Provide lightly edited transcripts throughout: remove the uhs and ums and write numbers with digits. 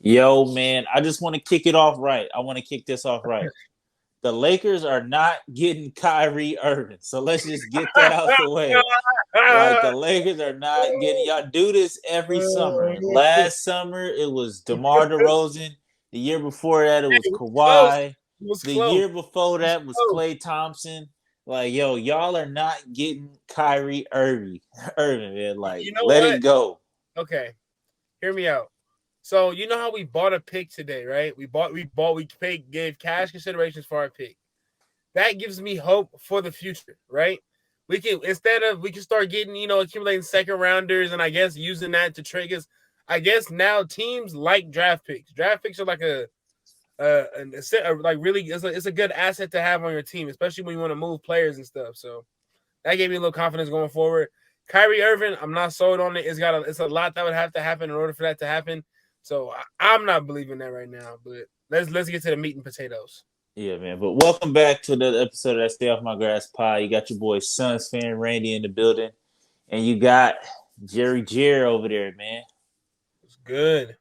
Yo, man, I just want to kick it off right. I want to kick this off right. The Lakers are not getting Kyrie Irving. So let's just get that out the way. Like the Lakers are not getting y'all do this every summer. Last summer it was DeMar DeRozan. The year before that it was It was close. Kawhi. It was The close. year before It was that was close. Klay Thompson. Like, yo, y'all are not getting Kyrie Irving. Irving, man. Like, You know let what? it go. Okay, hear me out. So you know how we bought a pick today, right? Gave cash considerations for our pick. That gives me hope for the future, right? We can start getting, accumulating second rounders and I guess using that to trade us. I guess now teams like draft picks. Draft picks are like like really it's a good asset to have on your team, especially when you want to move players and stuff. So that gave me a little confidence going forward. Kyrie Irving, I'm not sold on it. It's a lot that would have to happen in order for that to happen. So I'm not believing that right now. But let's get to the meat and potatoes. Yeah, man. But welcome back to another episode of that Stay Off My Grass Pie. You got your boy Suns fan Randy in the building, and you got Jerry over there, man. It's good.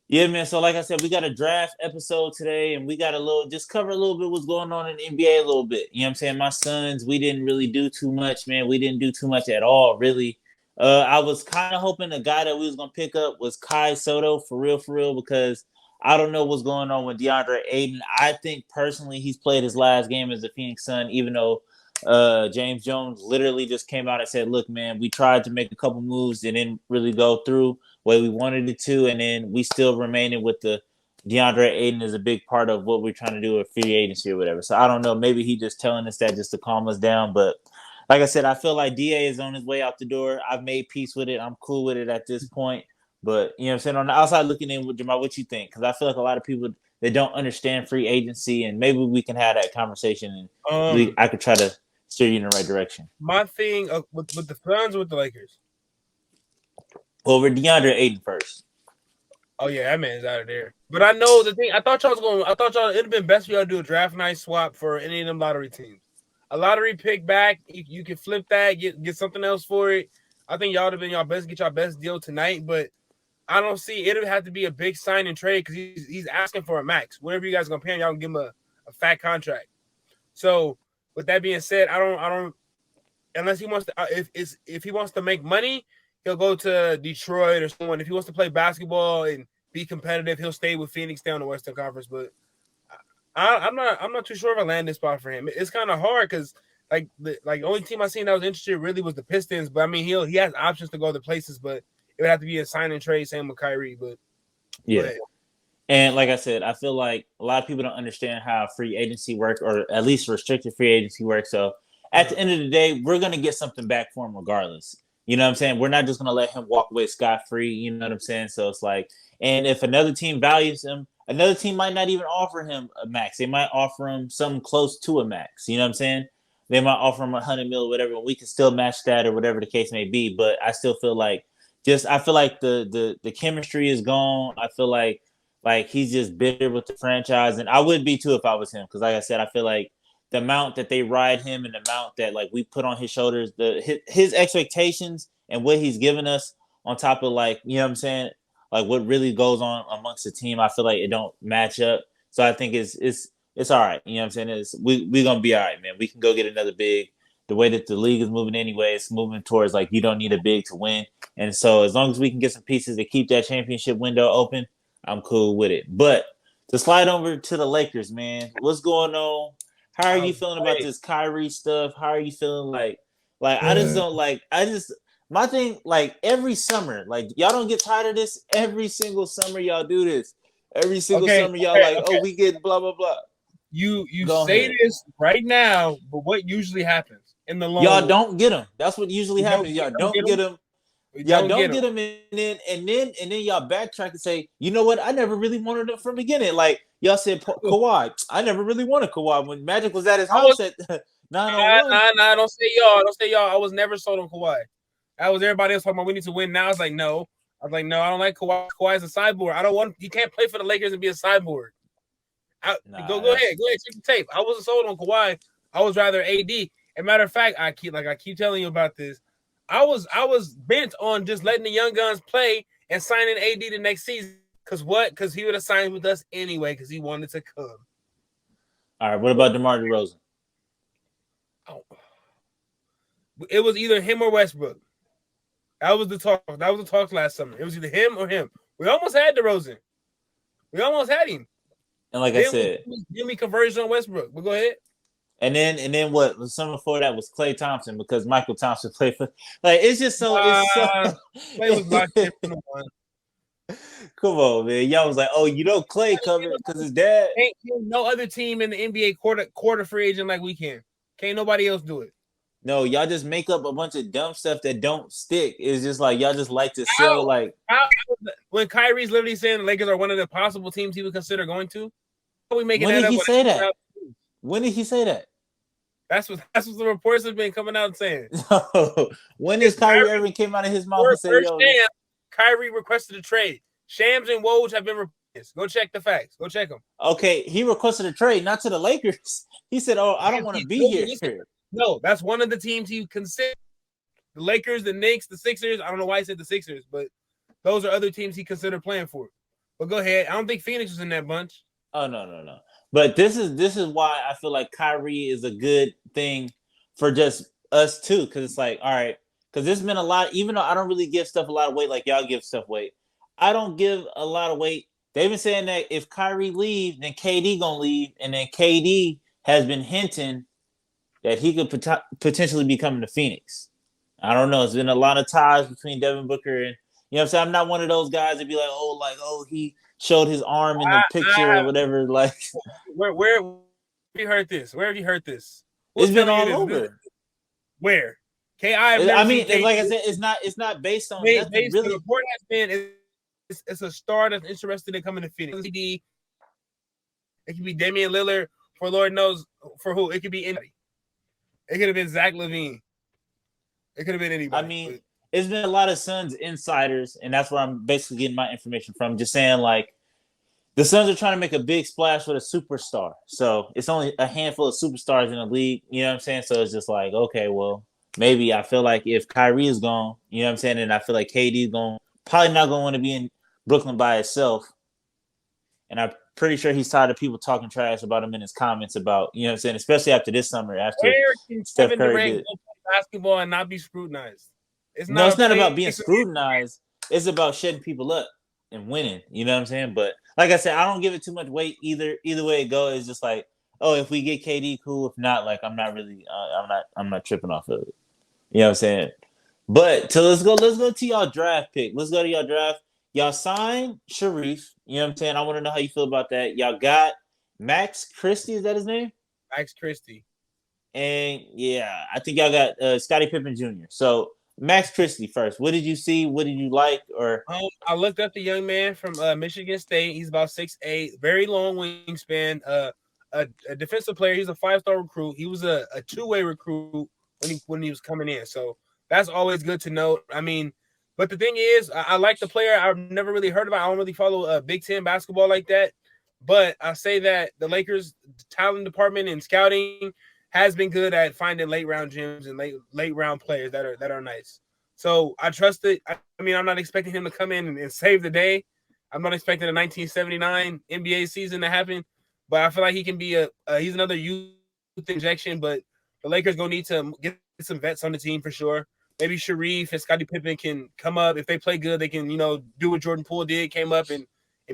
Yeah, man. So like I said, we got a draft episode today, and we got a little just cover a little bit what's going on in the NBA a little bit. You know what I'm saying? My Suns, we didn't really do too much, man. We didn't do too much at all, really. I was kind of hoping the guy that we was gonna pick up was Kai Soto for real, because I don't know what's going on with DeAndre Ayton. I think personally he's played his last game as a Phoenix Sun, even though James Jones literally just came out and said, "Look, man, we tried to make a couple moves, it didn't really go through way we wanted it to, and then we still remaining with the DeAndre Ayton is a big part of what we're trying to do with free agency or whatever." So I don't know. Maybe he just telling us that just to calm us down. But like I said, I feel like DA is on his way out the door. I've made peace with it. I'm cool with it at this point. But you know what I'm saying? On the outside looking in, Jamal, what you think? Because I feel like a lot of people they don't understand free agency, and maybe we can have that conversation, and Um, I could try to steer you in the right direction. my thing with the Suns with the Lakers. Well, we're DeAndre Ayton first. Oh yeah, that man's out of there. But I know the thing. I thought y'all it'd have been best for y'all to do a draft night swap for any of them lottery teams. A lottery pick back, you can flip that, get something else for it. I think y'all would have been y'all best get y'all best deal tonight, but I don't see it would have to be a big sign and trade because he's asking for a max. Whatever you guys are gonna pay him, y'all can give him a fat contract. So with that being said, I don't unless he wants to if he wants to make money, he'll go to Detroit or someone. If he wants to play basketball and be competitive, he'll stay with Phoenix down the Western Conference. But I'm not too sure of a landing spot for him. It's kind of hard because the only team I seen that was interested really was the Pistons. But I mean he has options to go other places, but it would have to be a sign and trade. Same with Kyrie, but go Yeah. ahead. And like I said, I feel like a lot of people don't understand how free agency works, or at least restricted free agency works. So at the end of the day, we're gonna get something back for him regardless. You know what I'm saying? We're not just gonna let him walk away scot free. You know what I'm saying? So it's like, and if another team values him, another team might not even offer him a max. They might offer him something close to a max. You know what I'm saying? They might offer him 100 mil, or whatever. And we can still match that, or whatever the case may be. But I still feel like, I feel like the chemistry is gone. I feel like he's just bitter with the franchise, and I would be too if I was him. Because like I said, I feel like the amount that they ride him and the amount that like we put on his shoulders, his expectations and what he's given us on top of like you know what I'm saying, like what really goes on amongst the team. I feel like it don't match up. So I think it's all right. You know what I'm saying? We gonna be all right, man. We can go get another big. The way that the league is moving anyway, it's moving towards like you don't need a big to win. And so as long as we can get some pieces to keep that championship window open, I'm cool with it. But to slide over to the Lakers, man, what's going on? How are you feeling about this Kyrie stuff? How are you feeling like I just don't like I just my thing like every summer, like y'all don't get tired of this. Every single summer y'all do this. Every single summer y'all like, oh, Okay. we get blah blah blah. You Go say ahead. this right now, but what usually happens in the long Y'all run? don't get them. That's what usually happens. We Y'all don't don't get get them. them. We Y'all don't don't get get them. them, and then y'all backtrack and say, you know what? I never really wanted them from the beginning. Like y'all said, Kawhi. I never really wanted Kawhi when Magic was at his I was house at 901. nah. Don't say y'all. Don't say y'all. I was never sold on Kawhi. That was everybody else talking about we need to win now. I was like, no. I was like, no, I don't like Kawhi. Kawhi's a cyborg. I don't want. He can't play for the Lakers and be a cyborg. Nah, Go that's ahead. Go ahead. Check the tape. I wasn't sold on Kawhi. I was rather AD. As a matter of fact, I keep telling you about this. I was bent on just letting the young guns play and signing AD the next season Cause what? Cause he would have signed with us anyway. Cause he wanted to come. All right. What about DeMar DeRozan? Oh. It was either him or Westbrook. That was the talk. That was the talk last summer. It was either him or him. We almost had DeRozan. We almost had him. And like I said, give me conversion on Westbrook. But go ahead. And then what? The summer before that was Klay Thompson because Michael Thompson played for. Like it's just so. Klay was locked in for the one. Come on, man. Y'all was like, oh, Klay covered because his dad. Ain't no other team in the NBA quarter free agent like we can. Can't nobody else do it. No, y'all just make up a bunch of dumb stuff that don't stick. It's just like y'all just like to sell like. When Kyrie's literally saying the Lakers are one of the possible teams he would consider going to, how are we making when that did up? He say that? When did he say that? That's what the reports have been coming out and saying. When is Kyrie Irving came out of his mouth and said, "Yo"? Kyrie requested a trade. Shams and Woj have been replaced. Go check the facts. Go check them. Okay, he requested a trade, not to the Lakers. He said, "Oh, I don't want to be here." No, that's one of the teams he considered. The Lakers, the Knicks, the Sixers. I don't know why I said the Sixers, but those are other teams he considered playing for. But go ahead. I don't think Phoenix was in that bunch. Oh no. But this is why I feel like Kyrie is a good thing for just us too, because it's like, all right, because there's been a lot. Even though I don't really give stuff a lot of weight, like y'all give stuff weight, I don't give a lot of weight. They've been saying that if Kyrie leave, then KD gonna leave, and then KD has been hinting that he could potentially be coming to Phoenix. I don't know. It's been a lot of ties between Devin Booker and what I'm saying. I'm not one of those guys that be like, oh, he showed his arm in the picture or whatever. Like, where have you heard this? Where have you heard this? It's been all over. Where? I mean, like I said, it's not based on nothing really. The report has been it's a star that's interested in coming to Phoenix. It could be Damian Lillard, for Lord knows for who. It could be anybody. It could have been Zach LaVine. It could have been anybody. I mean, it's been a lot of Suns insiders, and that's where I'm basically getting my information from. Just saying, like, the Suns are trying to make a big splash with a superstar. So it's only a handful of superstars in the league. You know what I'm saying? So it's just like, okay, well, maybe I feel like if Kyrie is gone, you know what I'm saying, and I feel like KD is probably not going to want to be in Brooklyn by itself. And I'm pretty sure he's tired of people talking trash about him in his comments about, you know what I'm saying, especially after this summer. After where can Steph Curry go play basketball and not be scrutinized? It's not about being scrutinized. It's about shutting people up and winning. You know what I'm saying? But like I said, I don't give it too much weight either way it goes. It's just like, oh, if we get KD, cool. If not, like I'm not really, I'm not tripping off of it. You know what I'm saying? But let's go to y'all draft pick. Let's go to y'all draft. Y'all signed Sharif. You know what I'm saying? I want to know how you feel about that. Y'all got Max Christie. Is that his name? Max Christie. And yeah, I think y'all got Scottie Pippen Jr. So Max Christie first. What did you see? What did you like? Or I looked up the young man from Michigan State. He's about 6'8", very long wingspan. A defensive player. He's a 5-star recruit. He was a two-way recruit when he was coming in. So that's always good to know. I mean, but the thing is, I like the player. I've never really heard about. I don't really follow Big Ten basketball like that. But I say that the Lakers' talent department and scouting has been good at finding late round gems and late round players that are nice. So I trust it. I mean, I'm not expecting him to come in and save the day. I'm not expecting a 1979 NBA season to happen. But I feel like he can be he's another youth injection. But the Lakers gonna need to get some vets on the team for sure. Maybe Sharif and Scottie Pippen can come up. If they play good, they can, do what Jordan Poole did, came up and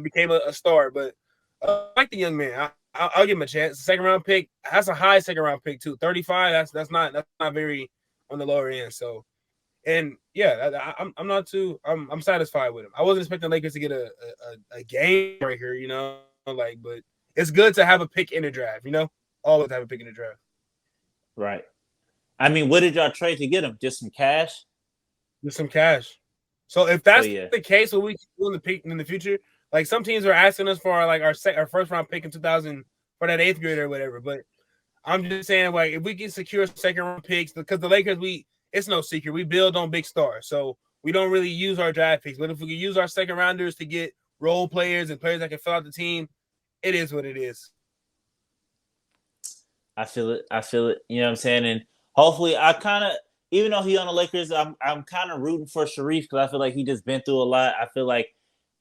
became a star. But I like the young man. I'll give him a chance. Second round pick. That's a high second round pick too. 35. That's not very on the lower end. So, and yeah, I'm satisfied with him. I wasn't expecting Lakers to get a game breaker, but it's good to have a pick in the draft. Always have a pick in the draft. Right. I mean, what did y'all trade to get him? Just some cash? Just some cash. So if that's the case, what we do in the pick in the future, like some teams are asking us for our first round pick in 2000 for that 8th grader or whatever. But I'm just saying, like, if we can secure second round picks, because the Lakers, it's no secret, we build on big stars, so we don't really use our draft picks. But if we can use our second rounders to get role players and players that can fill out the team, it is what it is. I feel it. You know what I'm saying? And hopefully, even though he on the Lakers, I'm kind of rooting for Sharif because I feel like he just been through a lot. I feel like,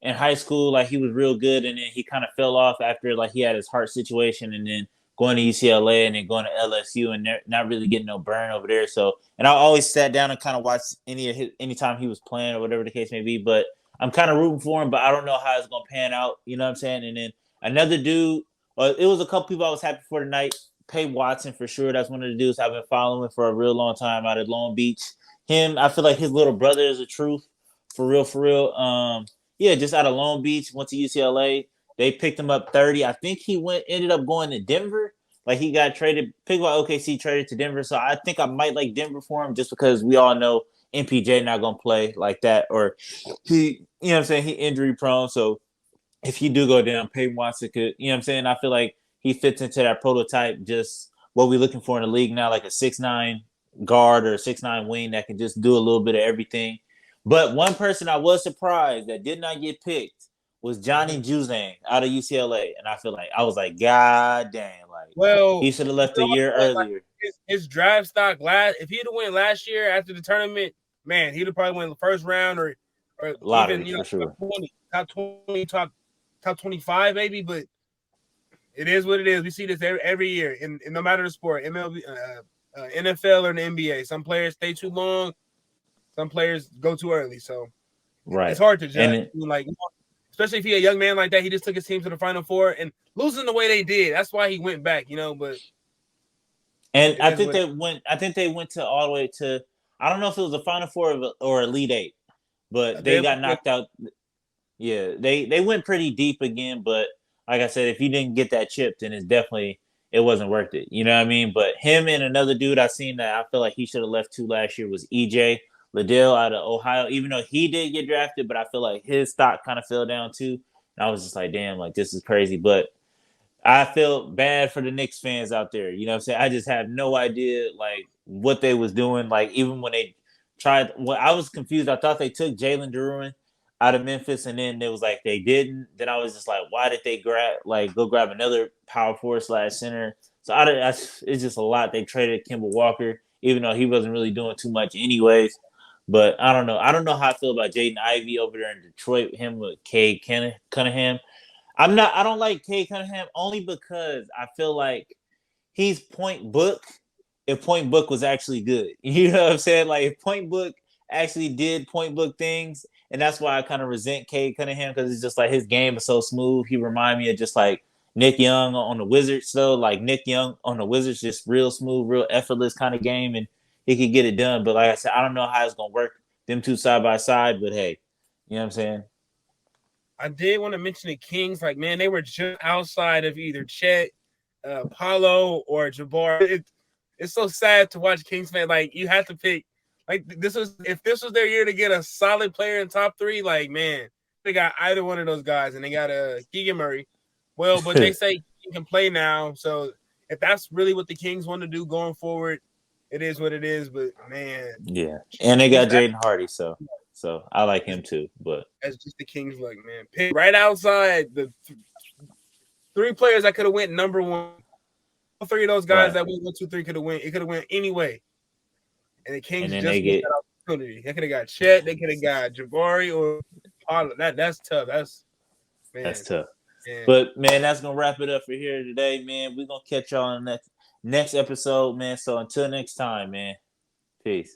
in high school, like he was real good, and then he kind of fell off after like he had his heart situation, and then going to UCLA and then going to LSU, and not really getting no burn over there. So, and I always sat down and kind of watched anytime he was playing or whatever the case may be. But I'm kind of rooting for him, but I don't know how it's gonna pan out. You know what I'm saying? And then another dude, it was a couple people I was happy for tonight. Pay Watson for sure. That's one of the dudes I've been following for a real long time out of Long Beach. Him, I feel like his little brother is the truth. For real, for real. Yeah, just out of Long Beach, went to UCLA. They picked him up 30. I think he ended up going to Denver. Like he got traded, picked by OKC, traded to Denver. So I think I might like Denver for him just because we all know MPJ not gonna play like that. Or he, you know what I'm saying, he injury prone. So if he do go down, Peyton Watson could, you know what I'm saying? I feel like he fits into that prototype, just what we're looking for in the league now, like a 6'9" guard or a 6'9" wing that can just do a little bit of everything. But one person I was surprised that did not get picked was Johnny Juzang out of UCLA. And I feel like I was like, God damn, like Well, he should have left a year earlier. Like his draft stock if he'd have went last year after the tournament, man, he'd have probably went the first round or Lottery, even for sure. top 20, top 25 maybe. But it is what it is. We see this every year, and no matter the sport, MLB, NFL or the NBA. Some players stay too long, some players go too early. So it's hard to judge. Especially if he a young man like that, he just took his team to the Final Four and losing the way they did. That's why he went back, But I think they went. I think they went to all the way to. I don't know if it was the Final Four or Elite Eight, but they got knocked out. Yeah, they went pretty deep again, but like I said, if you didn't get that chip, then it wasn't worth it. You know what I mean? But him and another dude I seen that I feel like he should have left too last year was EJ Liddell out of Ohio. Even though he did get drafted, but I feel like his stock kind of fell down too. And I was just like, damn, like this is crazy. But I feel bad for the Knicks fans out there. You know what I'm saying? I just have no idea like what they was doing. Like even when they tried, I was confused. I thought they took Jalen Duran out of Memphis, and then it was like they didn't. Then I was just like, why did they go grab another power forward / center? So it's just a lot. They traded Kemba Walker, even though he wasn't really doing too much anyways. But I don't know. I don't know how I feel about Jaden Ivey over there in Detroit. Him with Cade Cunningham. I don't like Cade Cunningham only because I feel like he's Point Book if Point Book was actually good. You know what I'm saying? Like if Point Book actually did Point Book things, and that's why I kind of resent Cade Cunningham because it's just like his game is so smooth. He remind me of just like Nick Young on the Wizards. So like Nick Young on the Wizards, just real smooth, real effortless kind of game, and he could get it done. But like I said, I don't know how it's gonna work them two side by side. But hey, you know what I'm saying? I did want to mention the Kings. Like, man, they were just outside of either Chet, Paulo, or Jabbar. It's so sad to watch Kings fans. Like, you have to pick. Like, if this was their year to get a solid player in top 3, like, man, they got either one of those guys, and they got Keegan Murray. Well, but they say he can play now. So if that's really what the Kings want to do going forward, it is what it is. But man, yeah, and they got Jaden Hardy, so I like him too. But that's just the Kings, like, man, pick right outside the 3 players that could have went number 1. All 3 of those guys that went 1, 2, 3 could have went. It could have went anyway. And the Kings just missed that opportunity. They could have got Chet. They could have got Jabari or Paulo. That's tough. That's tough. Man. But man, that's gonna wrap it up for here today, man. We're gonna catch y'all on the next episode, man. So until next time, man. Peace.